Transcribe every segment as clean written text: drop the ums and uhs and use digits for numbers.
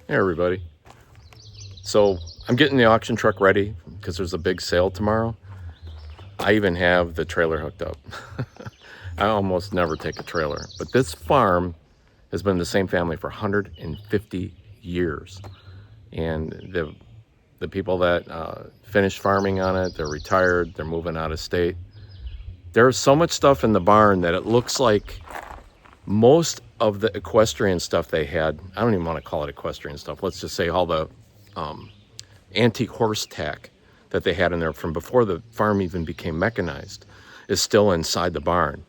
Hey everybody. So I'm getting the auction truck ready because there's a big sale tomorrow. I even have the trailer hooked up. I almost never take a trailer, but this farm has been the same family for 150 years. And the people that finished farming on it, they're retired, they're moving out of state. There's so much stuff in the barn that it looks like most of the equestrian stuff they had. I don't even want to call it equestrian stuff. Let's just say all the antique horse tack that they had in there from before the farm even became mechanized is still inside the barn.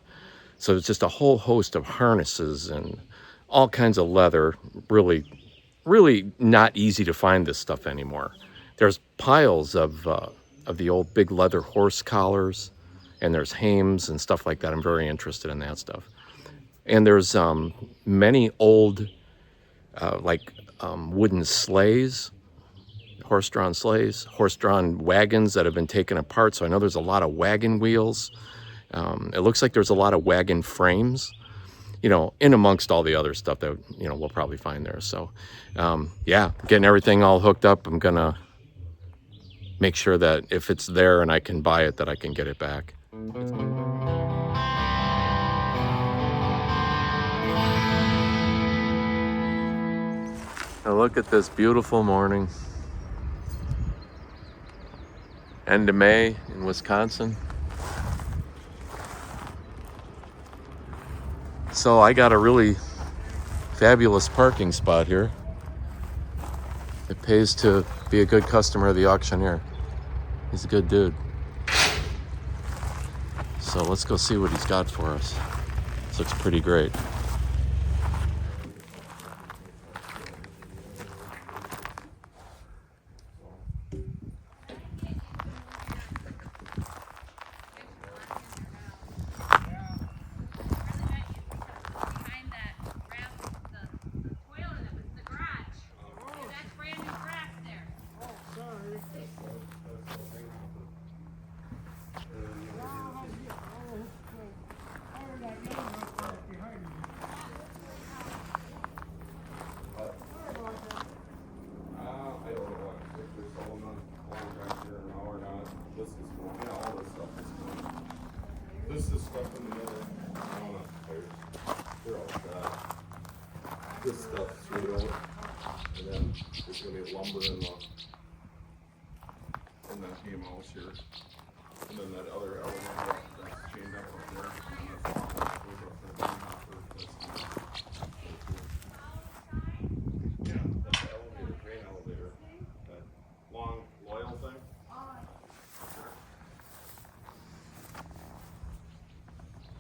So it's just a whole host of harnesses and all kinds of leather. Really not easy to find this stuff anymore. There's piles of the old big leather horse collars, and there's hames and stuff like that. I'm very interested in that stuff. And there's many old wooden sleighs, horse-drawn wagons that have been taken apart. So I know there's a lot of wagon wheels. It looks like there's a lot of wagon frames, in amongst all the other stuff that, we'll probably find there. So, yeah, getting everything all hooked up. I'm going to make sure that if it's there and I can buy it, that I can get it back. Now look at this beautiful morning. End of May in Wisconsin. So I got a really fabulous parking spot here. It pays to be a good customer of the auctioneer. He's a good dude. So let's go see what he's got for us. This looks pretty great. This is stuff in the middle. They're all shot. This stuff's straight out. And then there's gonna be lumber in that game house here. And then that other element that's chained up there. And that's goes up to the beam hopper. Yeah, that's the elevator, grain elevator. That long loyal thing.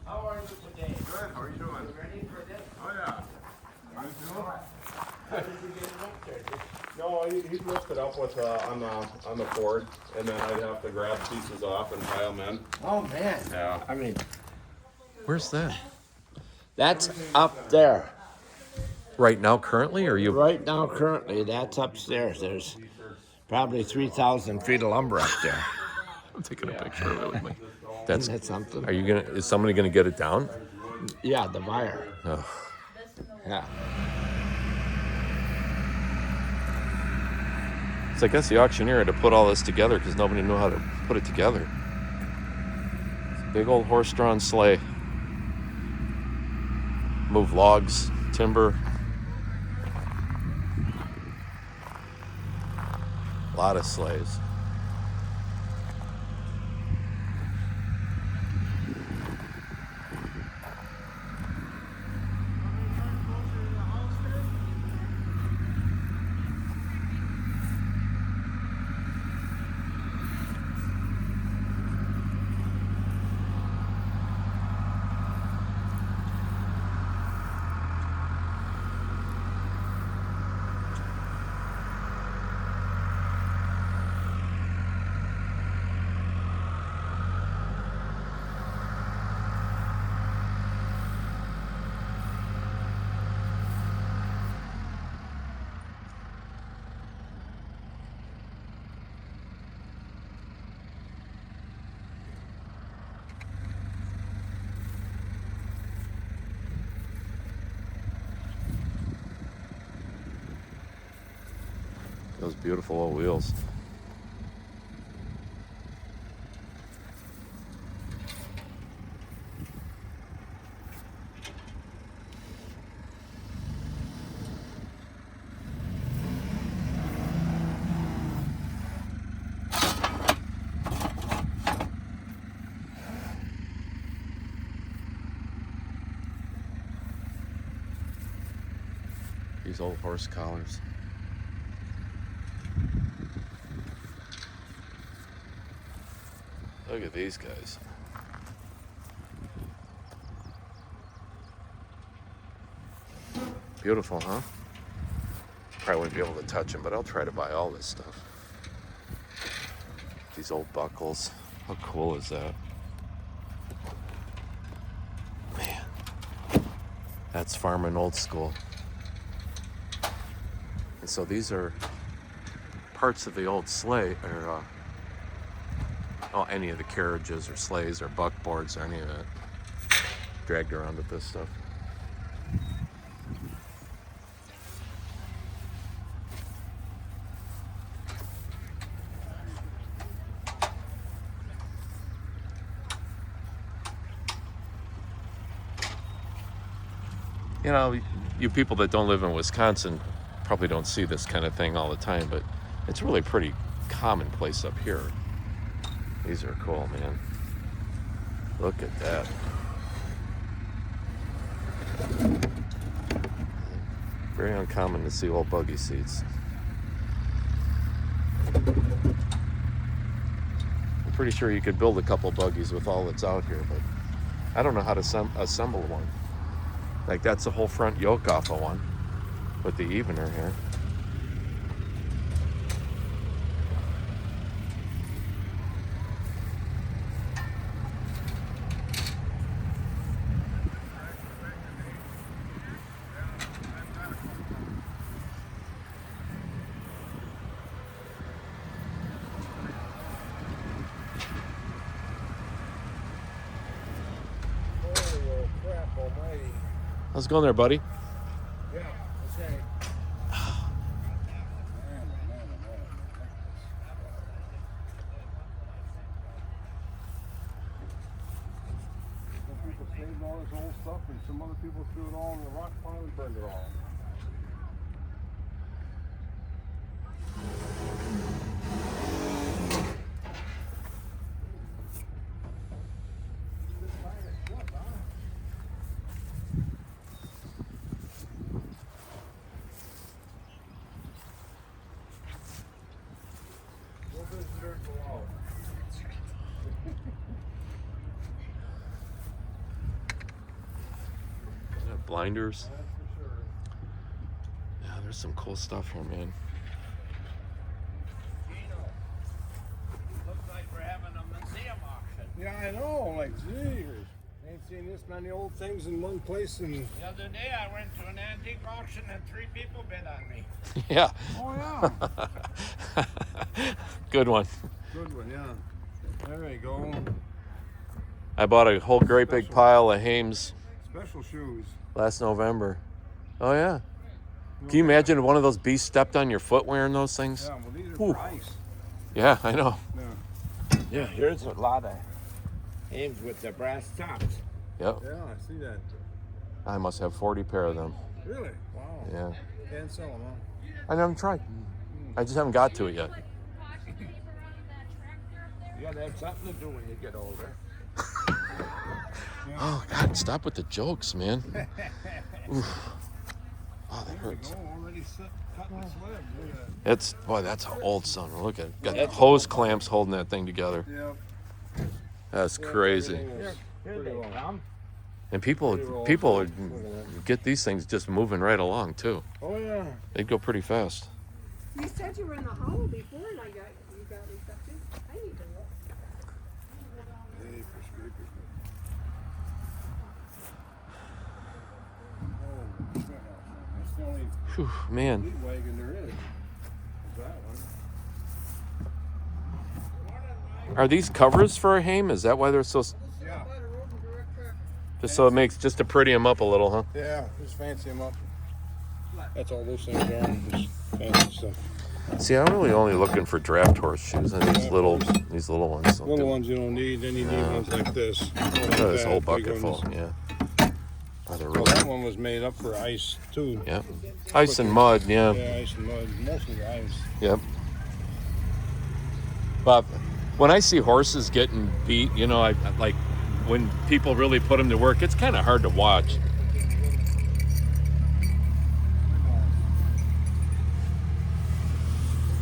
How are you today? Good, how are you doing? You ready for this? Oh yeah. You too? How did you get it up there? No, he'd lift it up with on the Ford, and then I'd have to grab pieces off and tie them in. Oh man. Yeah. I mean, Where's that? that's up there. Right now, currently, or you? Right now, currently, that's upstairs. There's probably 3,000 feet of lumber up there. I'm taking a picture of it with me. That's something. Is somebody gonna get it down? Yeah, the buyer. Oh. Yeah. So I guess the auctioneer had to put all this together because nobody knew how to put it together. Big old horse-drawn sleigh. Move logs, timber. A lot of sleighs. Those beautiful old wheels. These old horse collars. Look at these guys. Beautiful, huh? Probably wouldn't be able to touch them, but I'll try to buy all this stuff. These old buckles. How cool is that? Man, that's farming old school. And so these are parts of the old sleigh, or any of the carriages or sleighs or buckboards or any of that. Dragged around with this stuff. You know, you people that don't live in Wisconsin probably don't see this kind of thing all the time, but it's really pretty commonplace up here. These are cool, man. Look at that. Very uncommon to see old buggy seats. I'm pretty sure you could build a couple buggies with all that's out here, but I don't know how to assemble one. Like, that's the whole front yoke off of one with the evener here. Holy crap almighty. How's it going there, buddy? Yeah, okay. Some people saved all this old stuff and some other people threw it all in the rock pile and burned it all. Blinders. Yeah, there's some cool stuff here, man. Looks like we're having a museum auction. Yeah, I know, like, geez. Ain't seen this many old things in one place and... The other day I went to an antique auction and 3 people bid on me. Yeah. Oh, yeah. Good one. Good one, yeah. There you go. I bought a whole great big pile of Hames Special shoes. last November. Oh, yeah. Can you imagine if one of those beasts stepped on your foot wearing those things? Yeah, well, these are Ooh. for ice. Yeah, I know. Yeah. Yeah, here's a lot of Hames with the brass tops. Yep. Yeah, I see that. I must have 40 pair of them. Really? Wow. Yeah. Can't sell them, huh? I haven't tried. I just haven't got to it yet. You gotta have something to do when you get older. Oh, God, stop with the jokes, man. Oof. Oh, that hurts. Go, already cutting the slab. Look at that. It's, boy, that's an old son. Look at it. Got the hose clamps holding that thing together. Yeah. That's crazy. Here they come. And people would get these things just moving right along, too. Oh, yeah. They'd go pretty fast. You said you were in the hollow before, and you got reception. I need to look. Hey, for scrapers. Oh, shit. That's the only Whew, man. lead wagon there is. Is that one. Are these covers for a Hame? Is that why they're so... Yeah. Just so it makes, just to pretty them up a little, huh? Yeah, just fancy them up. That's all those things are. Just fancy stuff. See, I'm really only looking for draft horse shoes and these little ones. don't Little do- ones you don't need, then you need ones like this. Oh, this whole bucket full, yeah. Oh, they're Well, really, that one was made up for ice too. yeah. Ice and mud, yeah. Yeah, ice and mud, mostly ice. Yep. But when I see horses getting beat, you know, I like when people really put them to work, it's kind of hard to watch.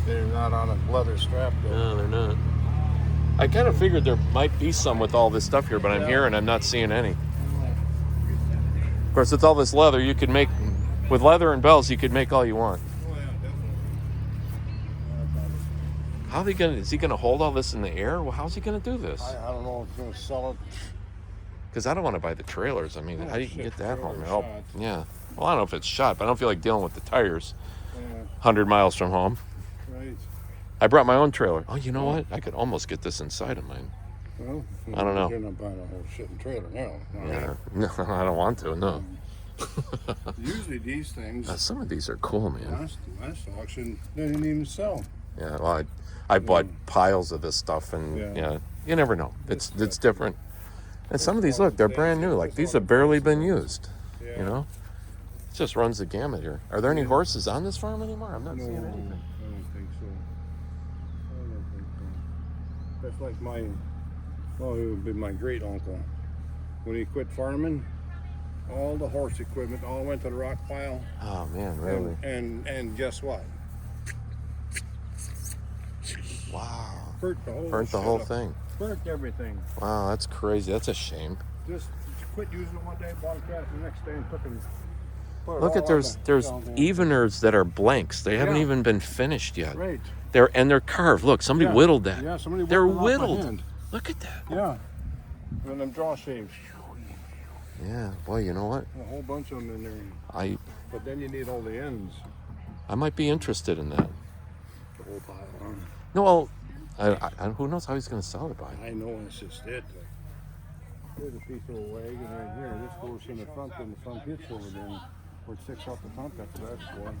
They're not on a leather strap though. No, they're not. I kind of figured there might be some with all this stuff here, but I'm here and I'm not seeing any. Of course, it's all this leather. You could make, with leather and bells, you could make all you want. Oh yeah, definitely. How is he gonna hold all this in the air? Well, how's he gonna do this? I don't know if it's gonna sell it. Because I don't want to buy the trailers. I mean, Oh, how do you shit, get that home? trailer Oh, shot. yeah. Well, I don't know if it's shot, but I don't feel like dealing with the tires Yeah, 100 miles from home. right. I brought my own trailer. Oh, you know what? I could almost get this inside of mine. Well, I don't know. You're not buying a whole shitting trailer now. No. Yeah. No, I don't want to. No. Usually these things, Some of these are cool, man. last auction, they didn't even sell. Yeah. Well, I bought piles of this stuff, and Yeah. yeah, you never know. It's different. And some of these, look, they're brand new. Like these have barely been used. Yeah. You know, it just runs the gamut here. Are there any horses on this farm anymore? I'm not No, seeing I anything. don't think so. I don't think so. That's like my, well, it would be my great uncle. When he quit farming, all the horse equipment all went to the rock pile. Oh man, really? And guess what? Wow. Burnt the whole Burnt the shit whole up. thing. Burnt everything. Wow, that's crazy. That's a shame. Just quit using it one day, bought a cat the next day, and took and put it Look all at there's on the- there's down there. eveners that are blanks. They haven't Yeah. even been finished yet. Right. They're carved. Look, somebody Yeah. whittled that. Yeah, somebody They're whittled it off by whittled. hand. Look at that. Yeah. And them draw shaves. Yeah, boy, you know what? A whole bunch of them in there. I But then you need all the ends. might be interested in that. The whole pile. Huh? No, well, who knows how he's going to sell it by? I know it's just it. Here's a piece of a wagon right here. This goes in the front, and the front hits over there. Where it sticks out the front, that's what that's for.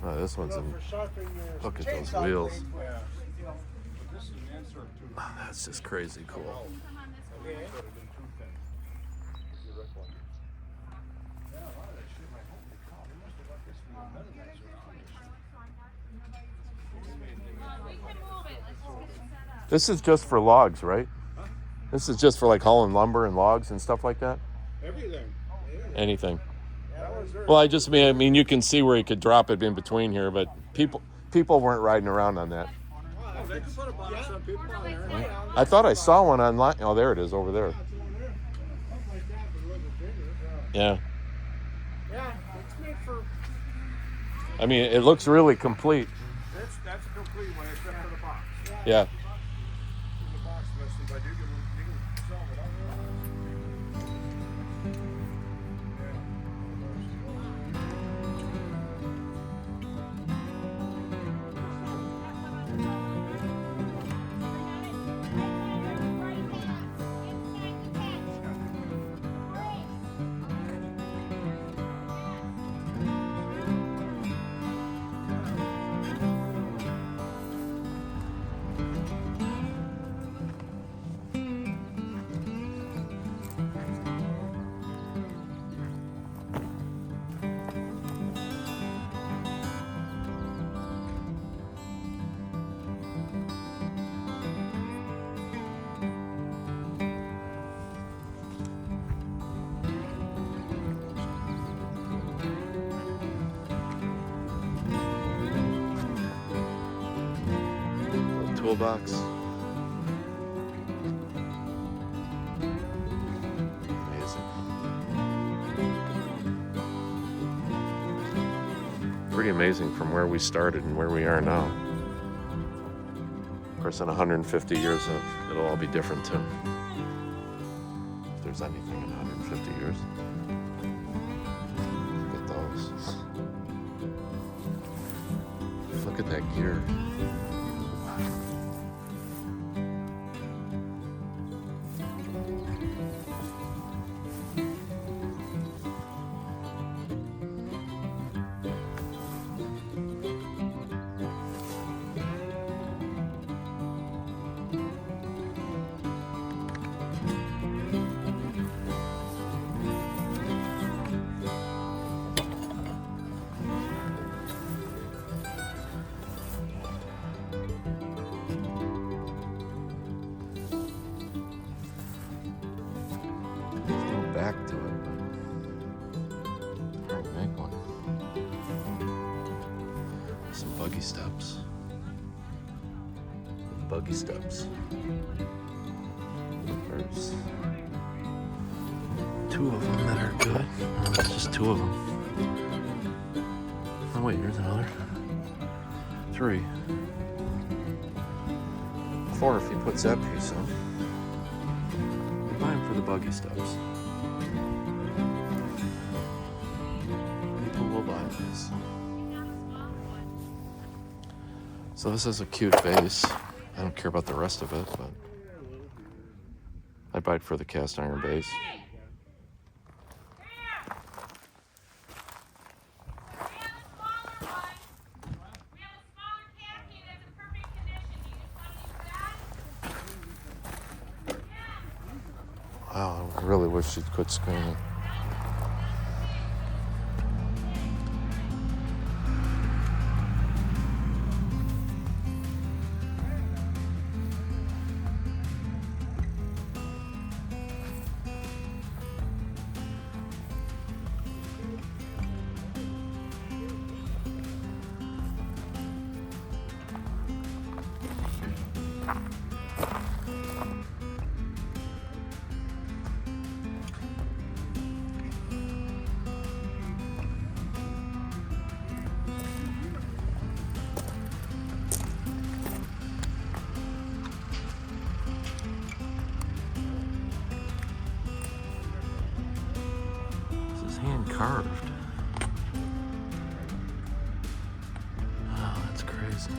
Oh, this one's in. Look at those wheels. Oh, that's just crazy cool. This is just for logs, right? This is just for like hauling lumber and logs and stuff like that? Everything. Anything. Well, I mean, you can see where he could drop it in between here, but people weren't riding around on that. They can put a box on people on there. I thought I saw one online. Oh, there it is over there. Yeah. Yeah, it's made for. I mean, it looks really complete. That's a complete one except for the box. Yeah. The box missing, but you can sell it. Toolbox. Amazing. Pretty amazing from where we started and where we are now. Of course, in 150 years, it'll all be different too. If there's anything in 150 years. Look at those. Look at that gear. steps. Buggy steps. There's 2 of them that are good. It's just 2 of them. Oh wait, here's another. 3. 4 if he puts that piece on. You buy them for the buggy steps. People will buy these. So this is a cute base. I don't care about the rest of it, but I'd buy it for the cast iron base. Wow, I really wish she'd quit screaming. Hand carved. Oh, that's crazy.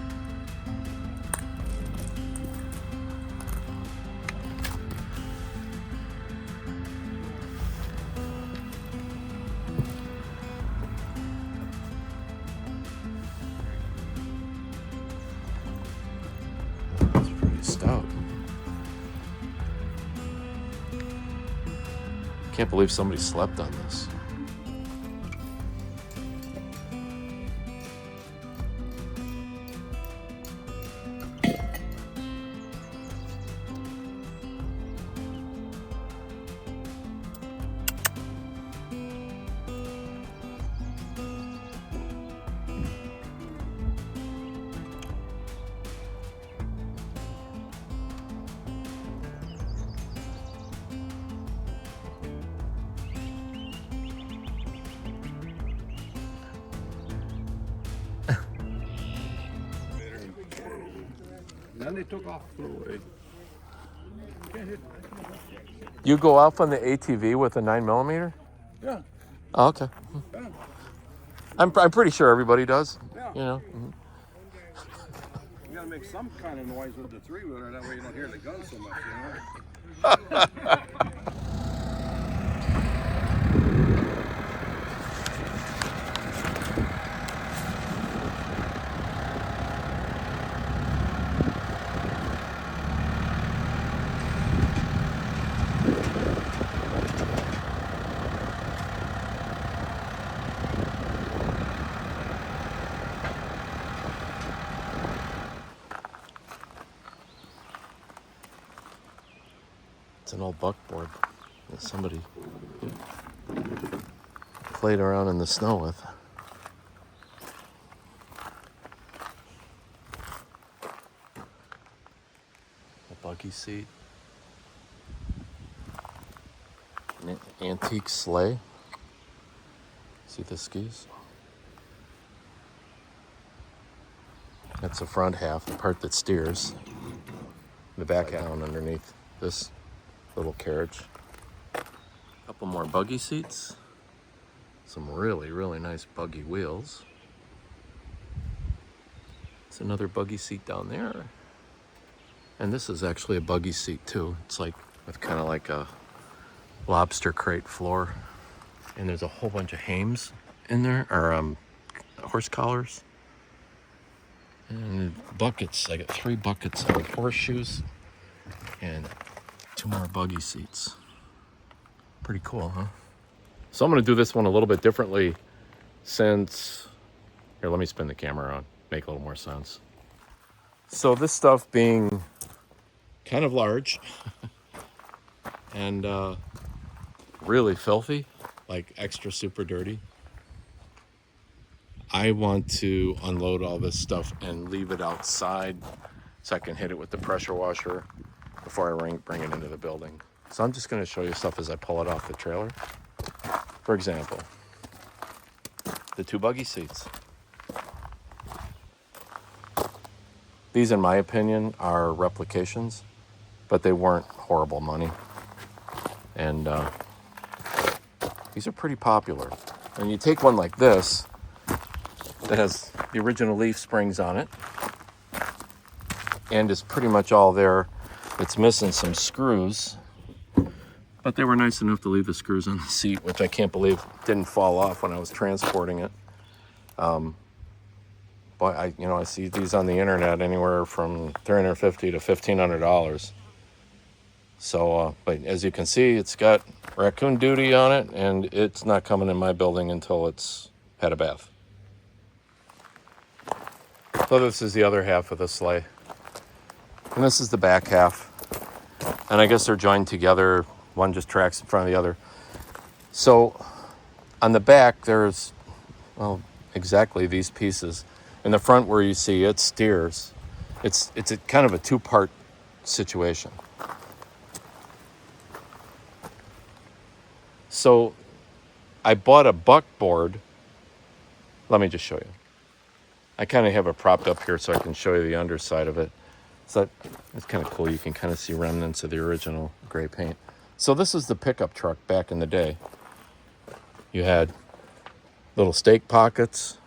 That's pretty stout. Can't believe somebody slept on this. And then they took off, threw away. You go off on the ATV with a 9mm? Yeah, Oh, okay. yeah, I'm pretty sure everybody does. yeah. You know. You gotta make some kind of noise with the 3-wheeler, that way you don't hear the gun so much, you know? It's an old buckboard that somebody played around in the snow with. A buggy seat. An antique sleigh. See the skis? That's the front half, the part that steers. The back down underneath this little carriage. A couple more buggy seats. Some really, really nice buggy wheels. It's another buggy seat down there. And this is actually a buggy seat too. It's like with kind of like a lobster crate floor. And there's a whole bunch of hames in there, or horse collars. And buckets. I got 3 buckets of horseshoes and 2 more buggy seats. Pretty cool, huh? So I'm gonna do this one a little bit differently since, here, let me spin the camera around, make a little more sense. So this stuff being kind of large and really filthy, like extra super dirty. I want to unload all this stuff and leave it outside so I can hit it with the pressure washer before I bring it into the building. So I'm just going to show you stuff as I pull it off the trailer. For example, the 2 buggy seats. These, in my opinion, are replications, but they weren't horrible money. And these are pretty popular. And you take one like this that has the original leaf springs on it and is pretty much all there. It's missing some screws, but they were nice enough to leave the screws on the seat, which I can't believe didn't fall off when I was transporting it. But I see these on the internet anywhere from $350 to $1,500. So, but as you can see, it's got raccoon duty on it, and it's not coming in my building until it's had a bath. So this is the other half of the sleigh. And this is the back half. And I guess they're joined together. One just tracks in front of the other. So on the back, there's, well, exactly these pieces. In the front where you see it steers, it's a kind of a 2-part situation. So I bought a buckboard. Let me just show you. I kind of have it propped up here so I can show you the underside of it. So it's kind of cool. You can kind of see remnants of the original gray paint. So this is the pickup truck back in the day. You had little stake pockets.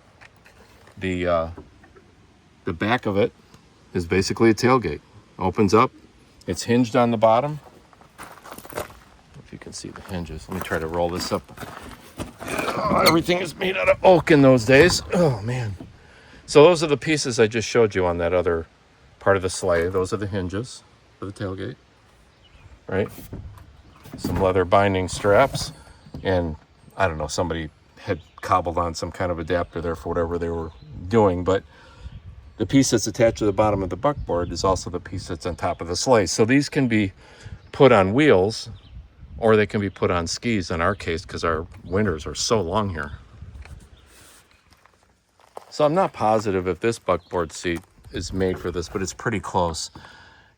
The back of it is basically a tailgate. Opens up. It's hinged on the bottom. If you can see the hinges. Let me try to roll this up. Oh, everything is made out of oak in those days. Oh, man. So those are the pieces I just showed you on that other part of the sleigh. Those are the hinges for the tailgate, right? Some leather binding straps, and I don't know, somebody had cobbled on some kind of adapter there for whatever they were doing, but the piece that's attached to the bottom of the buckboard is also the piece that's on top of the sleigh. So these can be put on wheels, or they can be put on skis in our case, because our winters are so long here. So I'm not positive if this buckboard seat is made for this, but it's pretty close.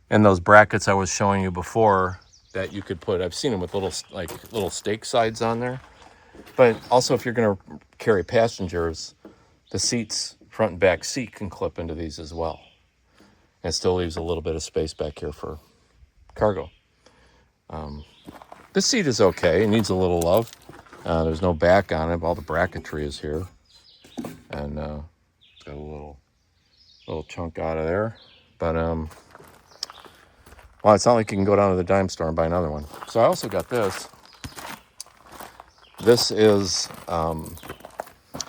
And those brackets I was showing you before that you could put, I've seen them with little stake sides on there. But also, if you're going to carry passengers, the seats, front and back seat, can clip into these as well. And it still leaves a little bit of space back here for cargo. This seat is okay. It needs a little love. There's no back on it. All the bracketry is here. And it's got a little chunk out of there. But, well, it's not like you can go down to the dime store and buy another one. So I also got this. This is,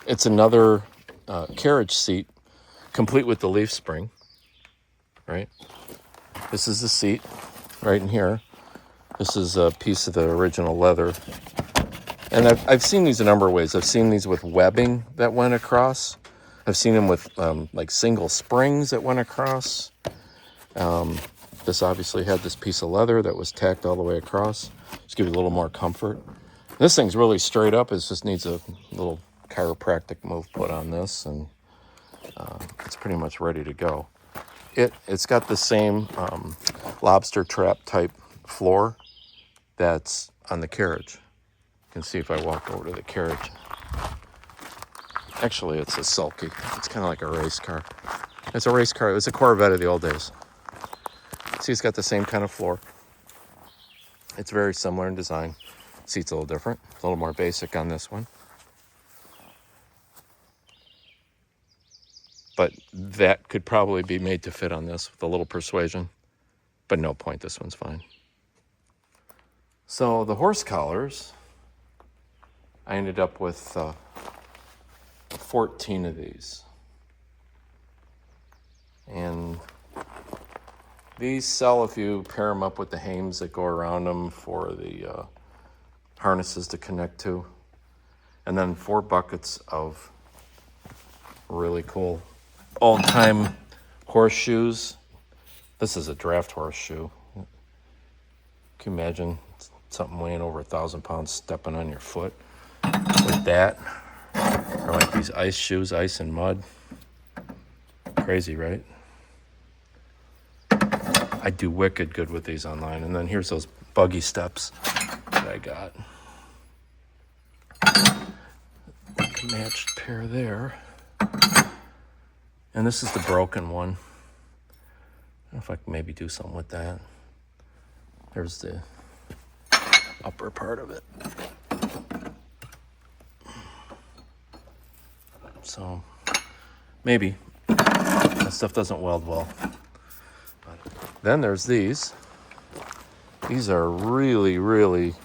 it's another carriage seat, complete with the leaf spring, right? This is the seat right in here. This is a piece of the original leather. And I've seen these a number of ways. I've seen these with webbing that went across. I've seen them with like single springs that went across. This obviously had this piece of leather that was tacked all the way across. Just give you a little more comfort. This thing's really straight up. It just needs a little chiropractic move put on this, and it's pretty much ready to go. It's got the same lobster trap type floor that's on the carriage. You can see if I walk over to the carriage. Actually, it's a sulky. It's kind of like a race car. It's a race car. It was a Corvette of the old days. See, it's got the same kind of floor. It's very similar in design. Seat's a little different. A little more basic on this one. But that could probably be made to fit on this with a little persuasion. But no point, this one's fine. So the horse collars, I ended up with 14 of these. And these sell if you pair them up with the hames that go around them for the harnesses to connect to. And then 4 buckets of really cool old-time horseshoes. This is a draft horseshoe. Can you imagine something weighing over 1,000 pounds stepping on your foot with that? Or like these ice shoes, ice and mud. Crazy, right? I do wicked good with these online. And then here's those buggy steps that I got. Matched pair there. And this is the broken one. I don't know if I can maybe do something with that. There's the upper part of it. So maybe that stuff doesn't weld well. But then there's these. These are really, really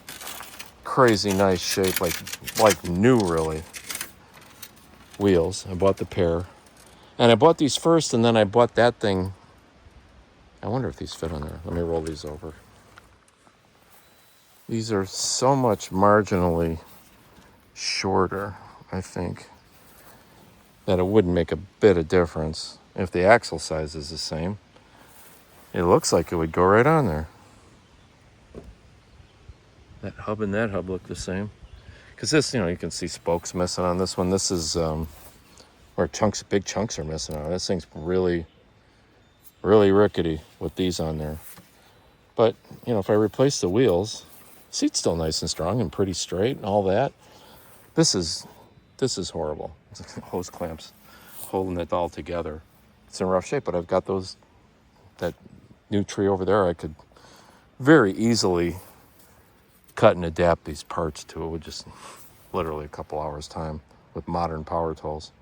crazy nice shape, like new really. Wheels. I bought the pair. And I bought these first, and then I bought that thing. I wonder if these fit on there. Let me roll these over. These are so much marginally shorter, I think, that it wouldn't make a bit of difference if the axle size is the same. It looks like it would go right on there. That hub and that hub look the same. Because this, you can see spokes missing on this one. This is where big chunks are missing on it. This thing's really, really rickety with these on there. But, if I replace the wheels, seat's still nice and strong and pretty straight and all that. This is horrible. It's like hose clamps holding it all together. It's in rough shape, but I've got that new tree over there. I could very easily cut and adapt these parts to it with just literally a couple hours time with modern power tools.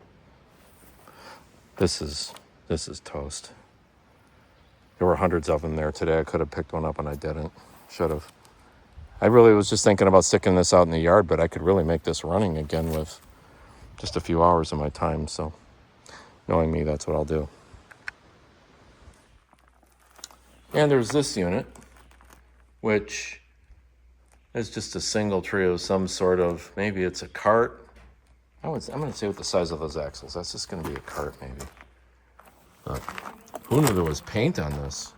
This is toast. There were hundreds of them there today. I could have picked one up and I didn't. Should have. I really was just thinking about sticking this out in the yard, but I could really make this running again with just a few hours of my time. So knowing me, that's what I'll do. And there's this unit, which is just a single tree of some sort of, maybe it's a cart. I'm going to say with the size of those axles. That's just going to be a cart, maybe. But who knew there was paint on this?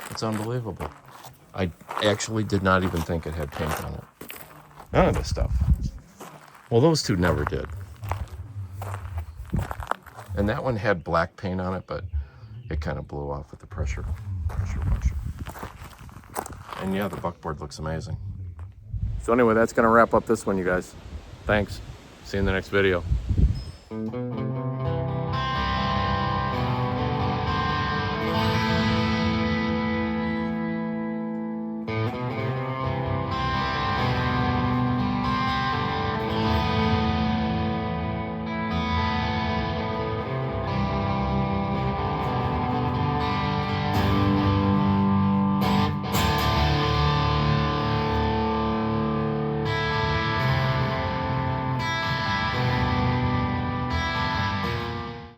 It's unbelievable. I actually did not even think it had paint on it. None of this stuff. Well, those two never did. And that one had black paint on it, but it kind of blew off with the pressure washer. And yeah, the buckboard looks amazing. So anyway, that's going to wrap up this one, you guys. Thanks. See you in the next video.